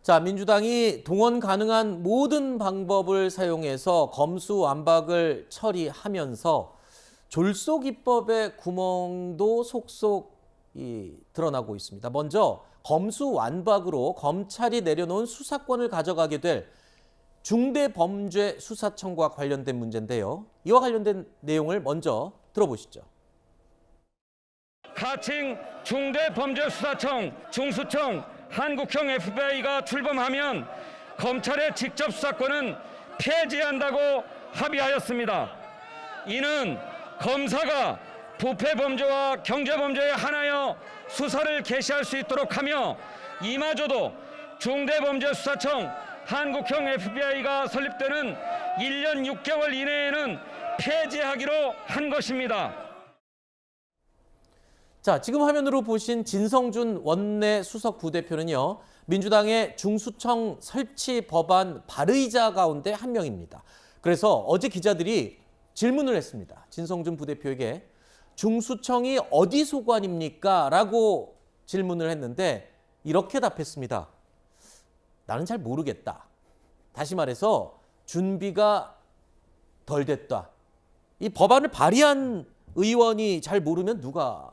자, 민주당이 동원 가능한 모든 방법을 사용해서 검수완박을 처리하면서 졸속 입법의 구멍도 속속 드러나고 있습니다. 먼저 검수완박으로 검찰이 내려놓은 수사권을 가져가게 될 중대범죄수사청과 관련된 문제인데요. 이와 관련된 내용을 먼저 들어보시죠. 하층 중대범죄수사청, 중수청, 한국형 FBI가 출범하면 검찰의 직접 수사권은 폐지한다고 합의하였습니다. 이는 검사가 부패범죄와 경제범죄에 한하여 수사를 개시할 수 있도록 하며 이마저도 중대범죄수사청, 한국형 FBI가 설립되는 1년 6개월 이내에는 폐지하기로 한 것입니다. 자, 지금 화면으로 보신 진성준 원내 수석 부대표는요, 민주당의 중수청 설치 법안 발의자 가운데 한 명입니다. 그래서 어제 기자들이 질문을 했습니다. 진성준 부대표에게 중수청이 어디 소관입니까? 라고 질문을 했는데 이렇게 답했습니다. 나는 잘 모르겠다. 다시 말해서 준비가 덜 됐다. 이 법안을 발의한 의원이 잘 모르면 누가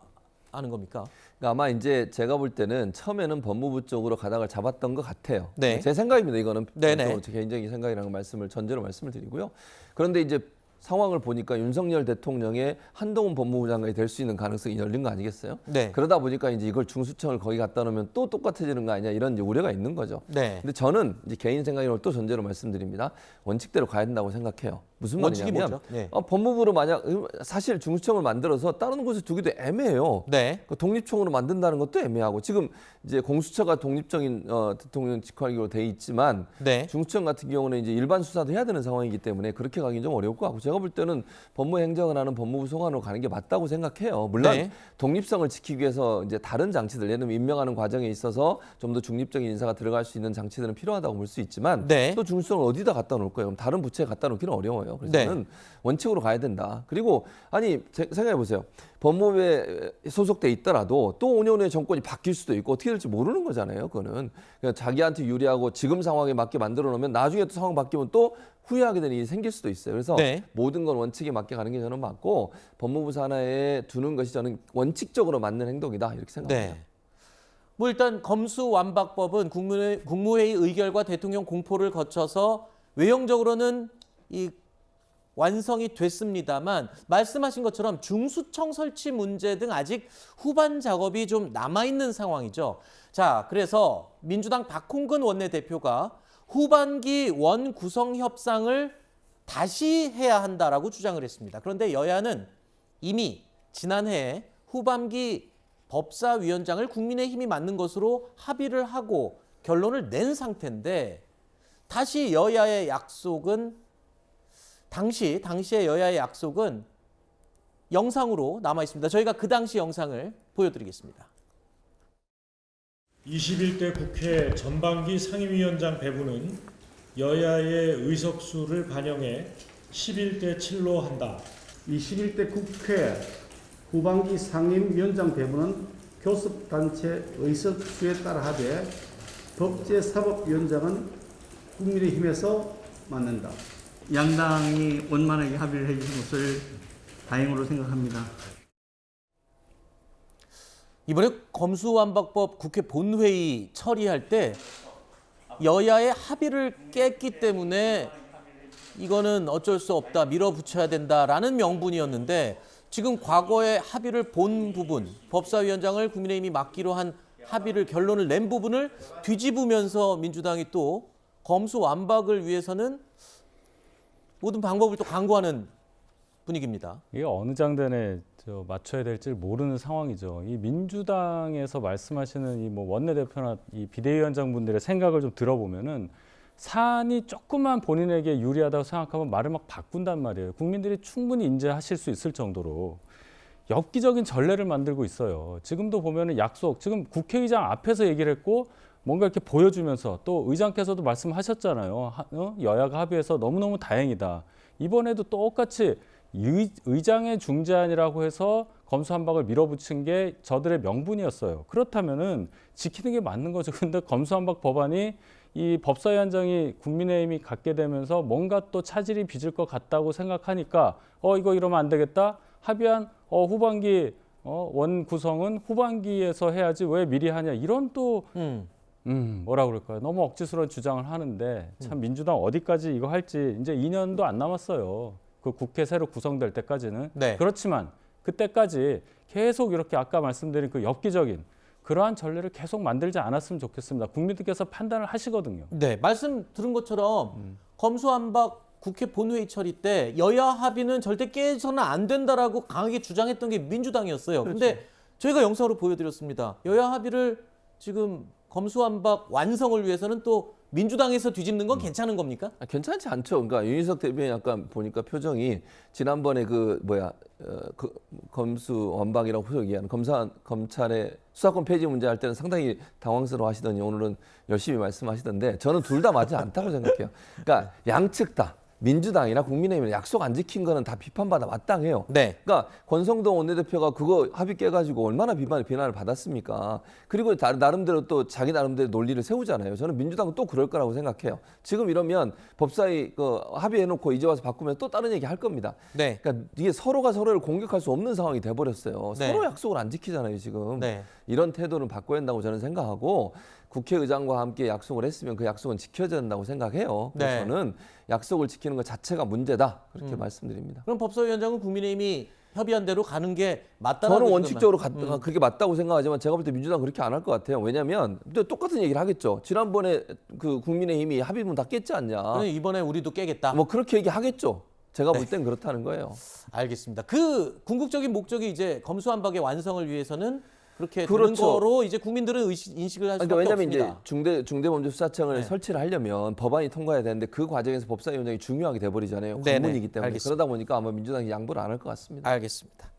아는 겁니까? 그러니까 아마 이제 제가 볼 때는 처음에는 법무부 쪽으로 가닥을 잡았던 것 같아요. 네. 제 생각입니다. 이거는 제 개인적인 생각이라는 말씀을 전제로 말씀을 드리고요. 그런데 이제 상황을 보니까 윤석열 대통령의 한동훈 법무부 장관이 될 수 있는 가능성이 열린 거 아니겠어요? 네. 그러다 보니까 이제 이걸 중수청을 거기 갖다 놓으면 또 똑같아지는 거 아니냐 이런 이제 우려가 있는 거죠. 네. 근데 저는 이제 개인 생각으로 또 전제로 말씀드립니다. 원칙대로 가야 된다고 생각해요. 무슨 원칙이 말이냐면 뭐죠? 네. 법무부로 만약 사실 중수청을 만들어서 다른 곳에 두기도 애매해요. 네. 독립청으로 만든다는 것도 애매하고 지금 이제 공수처가 독립적인 대통령 직quản 기로 돼 있지만 네. 중수청 같은 경우는 이제 일반 수사도 해야 되는 상황이기 때문에 그렇게 가긴 좀 어려울 것 같고 제가 볼 때는 법무행정을 하는 법무부 소관으로 가는 게 맞다고 생각해요. 물론 네. 독립성을 지키기 위해서 이제 다른 장치들 예를 들면 임명하는 과정에 있어서 좀 더 중립적인 인사가 들어갈 수 있는 장치들은 필요하다고 볼 수 있지만 네. 또 중수청을 어디다 갖다 놓을 거예요? 그럼 다른 부처에 갖다 놓기는 어려워요. 그래서 네. 저는 원칙으로 가야 된다. 그리고 아니 생각해 보세요. 법무부에 소속돼 있더라도 또 5년 후에 정권이 바뀔 수도 있고 어떻게 될지 모르는 거잖아요. 그거는 그냥 자기한테 유리하고 지금 상황에 맞게 만들어 놓으면 나중에 또 상황 바뀌면 또 후회하게 되는 일이 생길 수도 있어요. 그래서 네. 모든 건 원칙에 맞게 가는 게 저는 맞고 법무부 산하에 두는 것이 저는 원칙적으로 맞는 행동이다 이렇게 생각합니다. 네. 뭐 일단 검수완박법은 국무회의 의결과 대통령 공포를 거쳐서 외형적으로는 완성이 됐습니다만 말씀하신 것처럼 중수청 설치 문제 등 아직 후반 작업이 좀 남아있는 상황이죠. 자, 그래서 민주당 박홍근 원내대표가 후반기 원 구성 협상을 다시 해야 한다라고 주장을 했습니다. 그런데 여야는 이미 지난해 후반기 법사위원장을 국민의힘이 맡는 것으로 합의를 하고 결론을 낸 상태인데 다시 여야의 약속은 당시의 여야의 약속은 영상으로 남아 있습니다. 저희가 그 당시 영상을 보여드리겠습니다. 21대 국회 전반기 상임위원장 배분은 여야의 의석수를 반영해 11대 7로 한다. 21대 국회 후반기 상임위원장 배분은 교섭단체 의석수에 따라 하되 법제사법위원장은 국민의힘에서 맡는다. 양당이 원만하게 합의를 해주신 것을 다행으로 생각합니다. 이번에 검수완박법 국회 본회의 처리할 때 여야의 합의를 깼기 때문에 이거는 어쩔 수 없다, 밀어붙여야 된다라는 명분이었는데 지금 과거의 합의를 본 부분, 법사위원장을 국민의힘이 맡기로 한 합의를 결론을 낸 부분을 뒤집으면서 민주당이 또 검수완박을 위해서는 모든 방법을 또 강구하는 분위기입니다. 이게 어느 장단에 맞춰야 될지 모르는 상황이죠. 이 민주당에서 말씀하시는 이 뭐 원내대표나 이 비대위원장분들의 생각을 좀 들어보면은 사안이 조금만 본인에게 유리하다고 생각하면 말을 막 바꾼단 말이에요. 국민들이 충분히 인지하실 수 있을 정도로 엽기적인 전례를 만들고 있어요. 지금도 보면은 약속, 지금 국회의장 앞에서 얘기를 했고 뭔가 이렇게 보여주면서 또 의장께서도 말씀하셨잖아요. 여야가 합의해서 너무너무 다행이다. 이번에도 똑같이 의장의 중재안이라고 해서 검수완박을 밀어붙인 게 저들의 명분이었어요. 그렇다면은 지키는 게 맞는 거죠. 근데 검수완박 법안이 이 법사위원장이 국민의힘이 갖게 되면서 뭔가 또 차질이 빚을 것 같다고 생각하니까 이거 이러면 안 되겠다. 합의한 후반기 원 구성은 후반기에서 해야지 왜 미리 하냐. 이런 또 뭐라 그럴까요? 너무 억지스러운 주장을 하는데 참 민주당 어디까지 이거 할지 이제 2년도 안 남았어요. 그 국회 새로 구성될 때까지는. 네. 그렇지만 그때까지 계속 이렇게 아까 말씀드린 그 엽기적인 그러한 전례를 계속 만들지 않았으면 좋겠습니다. 국민들께서 판단을 하시거든요. 네, 말씀 들은 것처럼 검수완박 국회 본회의 처리 때 여야 합의는 절대 깨서는 안 된다라고 강하게 주장했던 게 민주당이었어요. 근데 저희가 영상으로 보여드렸습니다. 여야 합의를 지금 검수완박 완성을 위해서는 또 민주당에서 뒤집는 건 괜찮은 겁니까? 괜찮지 않죠. 그러니까 윤희석 대변인 약간 보니까 표정이 지난번에 검수완박이라고 소위 얘기하는 검찰의 수사권 폐지 문제 할 때는 상당히 당황스러워 하시더니 오늘은 열심히 말씀하시던데 저는 둘 다 맞지 않다고 생각해요. 그러니까 양측 다 민주당이나 국민의힘이 약속 안 지킨 거는 다 비판받아 마땅해요. 네. 그러니까 권성동 원내대표가 그거 합의 깨가지고 얼마나 비난을 받았습니까? 그리고 나름대로 또 자기 나름대로 논리를 세우잖아요. 저는 민주당은 또 그럴 거라고 생각해요. 지금 이러면 법사위 합의해놓고 이제 와서 바꾸면 또 다른 얘기 할 겁니다. 네. 그러니까 이게 서로가 서로를 공격할 수 없는 상황이 돼버렸어요. 네. 서로 약속을 안 지키잖아요, 지금. 네. 이런 태도는 바꿔야 한다고 저는 생각하고 국회의장과 함께 약속을 했으면 그 약속은 지켜져야 된다고 생각해요. 그래서 네. 저는 약속을 지키는 것 자체가 문제다. 그렇게 말씀드립니다. 그럼 법사위원장은 국민의힘이 협의한 대로 가는 게 맞다라고 저는 원칙적으로 그렇게 맞다고 생각하지만 제가 볼 때 민주당 그렇게 안 할 것 같아요. 왜냐하면 또 똑같은 얘기를 하겠죠. 지난번에 그 국민의힘이 합의문 다 깼지 않냐. 그럼 이번에 우리도 깨겠다. 뭐 그렇게 얘기하겠죠. 제가 볼 땐 그렇다는 거예요. 알겠습니다. 그 궁극적인 목적이 이제 검수완박의 완성을 위해서는 그렇게 되는 그렇죠. 거로 이제 국민들은 인식을 할 수밖에 그러니까 왜냐하면 없습니다. 이제 중대범죄수사청을 네. 설치를 하려면 법안이 통과해야 되는데 그 과정에서 법사위원장이 중요하게 돼버리잖아요. 네네. 관문이기 때문에 알겠습니다. 그러다 보니까 아마 민주당이 양보를 안 할 것 같습니다. 알겠습니다.